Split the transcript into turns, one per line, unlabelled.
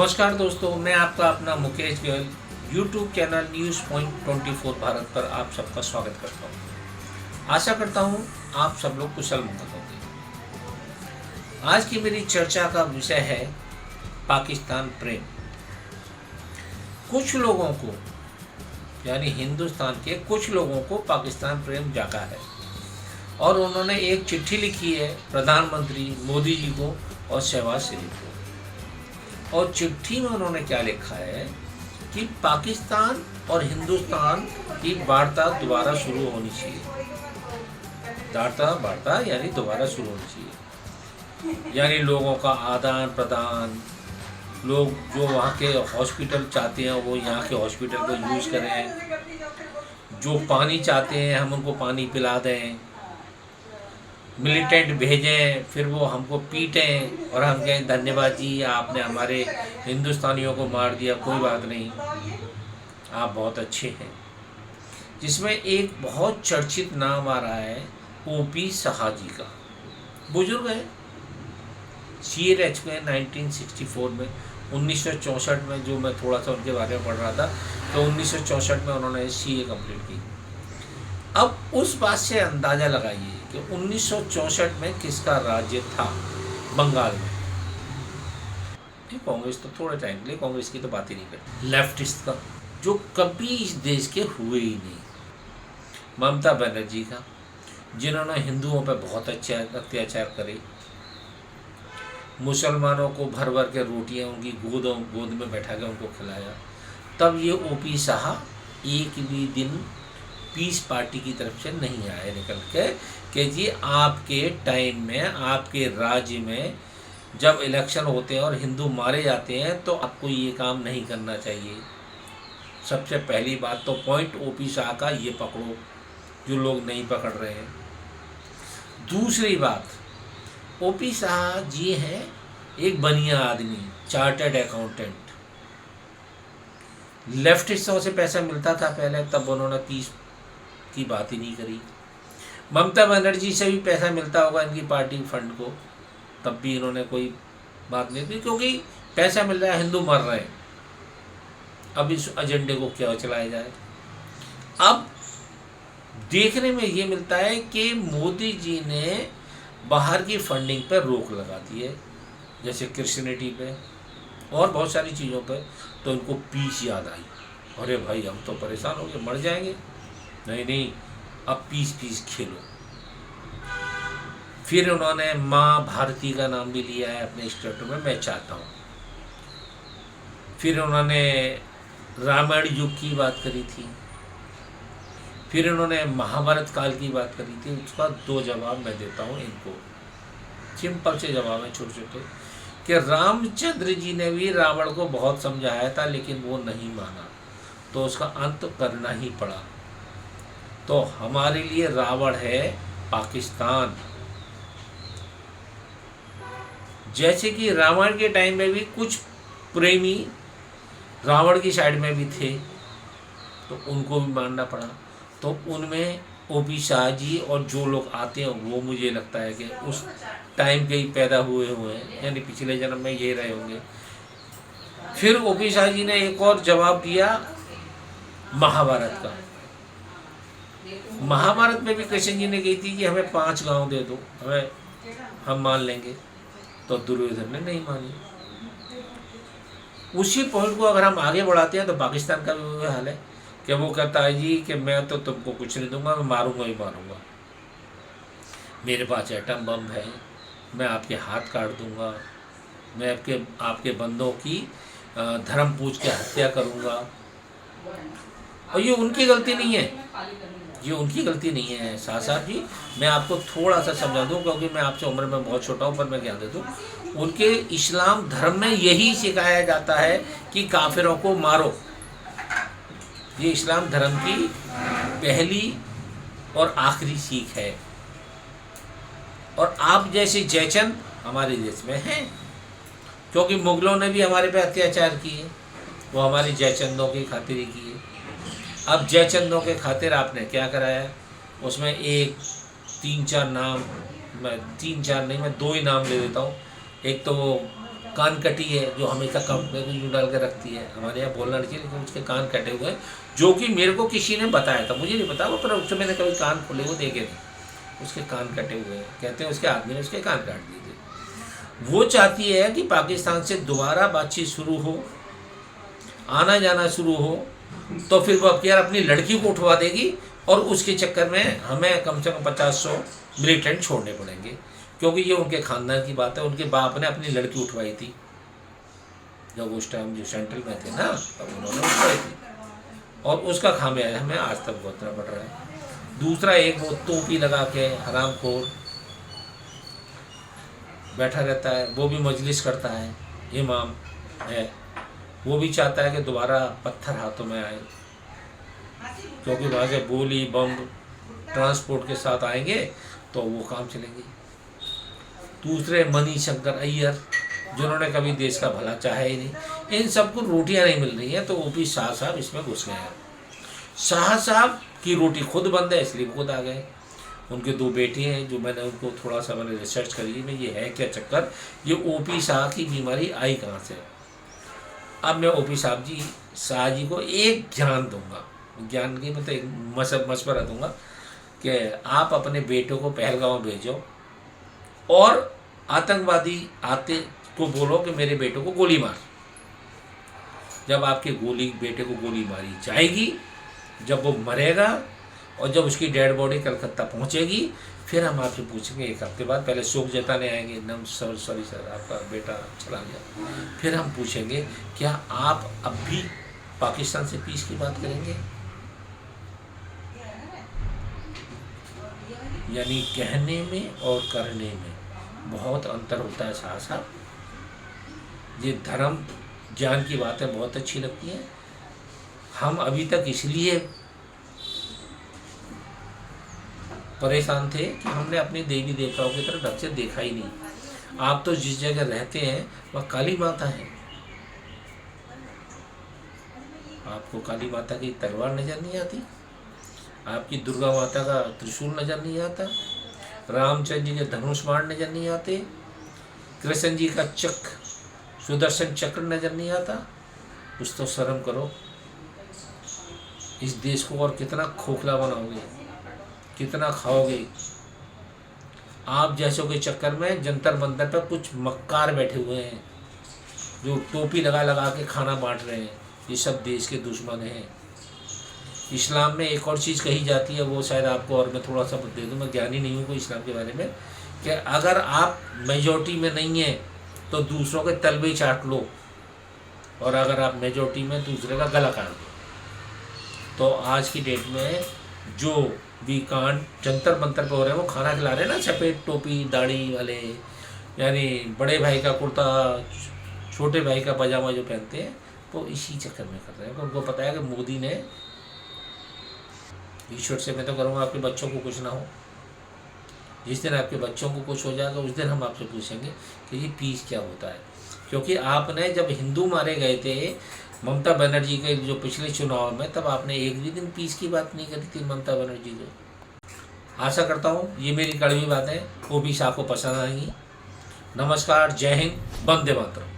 नमस्कार दोस्तों, मैं आपका अपना Mukesh Goyal YouTube channel news point 24 Bharat पर आप सबका स्वागत करता हूं। आशा करता हूं आप सब लोग कुशल मंगल होंगे। आज की मेरी चर्चा का विषय है पाकिस्तान प्रेम। कुछ लोगों को यानी हिंदुस्तान के कुछ लोगों को पाकिस्तान प्रेम जागा है और उन्होंने एक चिट्ठी लिखी है प्रधानमंत्री मोदी जी को और शहबाज शरीफ को। और चिट्ठी में उन्होंने क्या लिखा है कि पाकिस्तान और हिंदुस्तान की वार्ता दोबारा शुरू होनी चाहिए। वार्ता यानी दोबारा शुरू होनी चाहिए, यानी लोगों का आदान प्रदान, लोग जो वहाँ के हॉस्पिटल चाहते हैं वो यहाँ के हॉस्पिटल को यूज़ करें, जो पानी चाहते हैं हम उनको पानी पिला दें, मिलिटेंट भेजें फिर वो हमको पीटें और हम कहें धन्यवाद जी आपने हमारे हिंदुस्तानियों को मार दिया, कोई बात नहीं आप बहुत अच्छे हैं। जिसमें एक बहुत चर्चित नाम आ रहा है ओपी शाह जी का। बुजुर्ग है, CLH में 1964 में 1964 में, जो मैं थोड़ा सा उनके बारे में पढ़ रहा था तो 1964 में उन्होंने CA कंप्लीट की। अब उस बात से अंदाज़ा लगाइए कि 1964 में किसका राज्य था बंगाल में। कांग्रेस तो थोड़े टाइम के लिए, कांग्रेस की तो बात ही नहीं करती, लेफ्टिस्ट का, जो कभी इस देश के हुए ही नहीं। ममता बनर्जी का, जिन्होंने हिंदुओं पर बहुत अत्याचार करे, मुसलमानों को भर भर के रोटियां उनकी गोद में बैठा के उनको खिलाया। तब ये ओपी शाह एक भी दिन पीस पार्टी की तरफ से नहीं आए निकल के कि जी आपके टाइम में, आपके राज्य में जब इलेक्शन होते हैं और हिंदू मारे जाते हैं तो आपको ये काम नहीं करना चाहिए। सबसे पहली बात तो पॉइंट ओपी शाह का ये पकड़ो जो लोग नहीं पकड़ रहे हैं। दूसरी बात, ओपी शाह जी हैं एक बनिया आदमी, चार्टर्ड अकाउंटेंट। लेफ्टिस्टों से पैसा मिलता था पहले, तब उन्होंने पीस की बात ही नहीं करी। ममता बनर्जी से भी पैसा मिलता होगा इनकी पार्टी फंड को, तब भी इन्होंने कोई बात नहीं की, क्योंकि पैसा मिल रहा है, हिंदू मर रहे हैं, अब इस एजेंडे को क्या चलाया जाए। अब देखने में ये मिलता है कि मोदी जी ने बाहर की फंडिंग पर रोक लगा दी है, जैसे क्रिश्चियनिटी पे और बहुत सारी चीज़ों पे। तो इनको पीस याद आई, अरे भाई हम तो परेशान हो गए, मर जाएंगे, नहीं अब पीस खेलो। फिर उन्होंने माँ भारती का नाम भी लिया है अपने स्टेटमेंट में, मैं चाहता हूँ। फिर उन्होंने रामायण युग की बात करी थी, फिर उन्होंने महाभारत काल की बात करी थी। उसका दो जवाब मैं देता हूँ इनको, सिंपल से जवाब है छोटे छोटे, कि रामचंद्र जी ने भी रावण को बहुत समझाया था लेकिन वो नहीं माना, तो उसका अंत करना ही पड़ा। तो हमारे लिए रावण है पाकिस्तान। जैसे कि रावण के टाइम में भी कुछ प्रेमी रावण की साइड में भी थे, तो उनको भी मानना पड़ा। तो उनमें ओपी शाह जी और जो लोग आते हैं वो मुझे लगता है कि उस टाइम के ही पैदा हुए हैं, यानी पिछले जन्म में ये रहे होंगे। फिर ओपी शाह जी ने एक और जवाब दिया महाभारत का। महाभारत में भी कृष्ण जी ने कही थी कि हमें 5 गांव दे दो, हम मान लेंगे, तो दुर्योधन ने नहीं मानी। उसी पॉइंट को अगर हम आगे बढ़ाते हैं तो पाकिस्तान का भी वही हाल है कि वो कहता है जी कि मैं तो तुमको कुछ नहीं दूंगा, मैं मारूंगा ही मारूंगा, मेरे पास एटम बम है, मैं आपके हाथ काट दूंगा, मैं आपके बंदों की धर्म पूज के हत्या करूंगा। और ये उनकी गलती नहीं है, ये उनकी गलती नहीं है। शाह साहब जी, मैं आपको थोड़ा सा समझा दूं, क्योंकि मैं आपसे उम्र में बहुत छोटा हूं, पर मैं ज्ञान दे दूं। उनके इस्लाम धर्म में यही सिखाया जाता है कि काफिरों को मारो। ये इस्लाम धर्म की पहली और आखिरी सीख है। और आप जैसे जयचंद हमारे देश में हैं, क्योंकि मुगलों ने भी हमारे पे अत्याचार किए, वो हमारे जयचंदों की खातिर ही किए। अब जयचंदों के खातिर आपने क्या कराया, उसमें 3-4 नाम, मैं 3-4 नहीं, मैं 2 ही नाम ले देता हूँ। एक तो वो कान कटी है, जो हमेशा कम में यूँ डाल के रखती है, हमारे यहाँ बोलना नहीं चाहिए, लेकिन उसके कान कटे हुए हैं, जो कि मेरे को किसी ने बताया था, मुझे नहीं पता वो, पर उससे मैंने कभी कान खोले वो देखे नहीं, उसके कान कटे हुए हैं। कहते हैं उसके आदमी ने उसके कान काट दिए थे। वो चाहती है कि पाकिस्तान से दोबारा बातचीत शुरू हो, आना जाना शुरू हो, तो फिर वो अब यार अपनी लड़की को उठवा देगी, और उसके चक्कर में हमें कम से कम 50-100 मिलिटेंट छोड़ने पड़ेंगे, क्योंकि ये उनके खानदान की बात है। उनके बाप ने अपनी लड़की उठवाई थी जब उस टाइम जो सेंट्रल में थे ना, तब उन्होंने उठवाई थी, और उसका खामियाजा हमें आज तक भुगतना पड़ रहा है। दूसरा, एक वो टोपी लगा के हरामखोर बैठा रहता है, वो भी मजलिस करता है, इमाम है, वो भी चाहता है कि दोबारा पत्थर हाथों में आए, क्योंकि वहाँ से गोली बम ट्रांसपोर्ट के साथ आएंगे तो वो काम चलेंगे। दूसरे मणिशंकर अय्यर, जिन्होंने कभी देश का भला चाहा ही नहीं, इन सबको रोटियां नहीं मिल रही हैं, तो ओपी शाह साहब इसमें घुस गए हैं। शाह साहब की रोटी खुद बंद है, इसलिए खुद आ गए। उनके 2 बेटे हैं, जो मैंने उनको थोड़ा सा मैंने रिसर्च करी में, ये है क्या चक्कर, ये ओपी शाह की बीमारी आई कहाँ से। अब मैं ओपी शाह जी को एक ज्ञान दूंगा, ज्ञान की मतलब एक मशवरा दूंगा कि आप अपने बेटों को पहलगांव भेजो, और आतंकवादी आते को बोलो कि मेरे बेटों को गोली मार। जब आपके बेटे को गोली मारी जाएगी, जब वो मरेगा, और जब उसकी डेड बॉडी कलकत्ता पहुंचेगी, फिर हम आपसे पूछेंगे 1 हफ्ते बाद, पहले शोक जताने आएंगे, सॉरी सर आपका बेटा चला गया। फिर हम पूछेंगे क्या आप अब भी पाकिस्तान से पीस की बात करेंगे। यानी कहने में और करने में बहुत अंतर होता है शाह साहब। ये धर्म ज्ञान की बातें बहुत अच्छी लगती हैं। हम अभी तक इसलिए परेशान थे कि हमने अपने देवी देवताओं की तरफ ढंग से देखा ही नहीं। आप तो जिस जगह रहते हैं वह काली माता है, आपको काली माता की तलवार नजर नहीं आती, आपकी दुर्गा माता का त्रिशूल नजर नहीं आता, रामचंद्र जी के धनुष बाण नजर नहीं आते, कृष्ण जी का सुदर्शन चक्र नजर नहीं आता। कुछ तो शर्म करो। इस देश को और कितना खोखला बनाओगे, कितना खाओगे। आप जैसों के चक्कर में जंतर मंतर पर कुछ मक्कार बैठे हुए हैं, जो टोपी लगा लगा के खाना बांट रहे हैं। ये सब देश के दुश्मन हैं। इस्लाम में एक और चीज़ कही जाती है, वो शायद आपको और मैं थोड़ा सा दे दूँ, मैं ज्ञानी नहीं हूँ कोई इस्लाम के बारे में, कि अगर आप मेजॉरिटी में नहीं हैं तो दूसरों के तलवे चाट लो, और अगर आप मेजॉरिटी में दूसरे का गला काट दो। तो आज की डेट में जो भी कांड जंतर मंतर पे हो रहे हैं, वो खाना खिला रहे हैं ना, सफ़ेद टोपी दाढ़ी वाले, यानी बड़े भाई का कुर्ता छोटे भाई का पजामा जो पहनते हैं, वो इसी चक्कर में कर रहे हैं। उनको पता है कि मोदी ने, ईश्वर से मैं तो करूँगा आपके बच्चों को कुछ ना हो। जिस दिन आपके बच्चों को कुछ हो जाएगा, उस दिन हम आपसे पूछेंगे कि ये पीस क्या होता है। क्योंकि आपने जब हिंदू मारे गए थे ममता बनर्जी के जो पिछले चुनाव में, तब आपने एक भी दिन पीस की बात नहीं करी थी ममता बनर्जी को। आशा करता हूँ ये मेरी कड़वी बातें ओपी शाह को पसंद आएंगी। नमस्कार, जय हिंद, वंदे मातरम।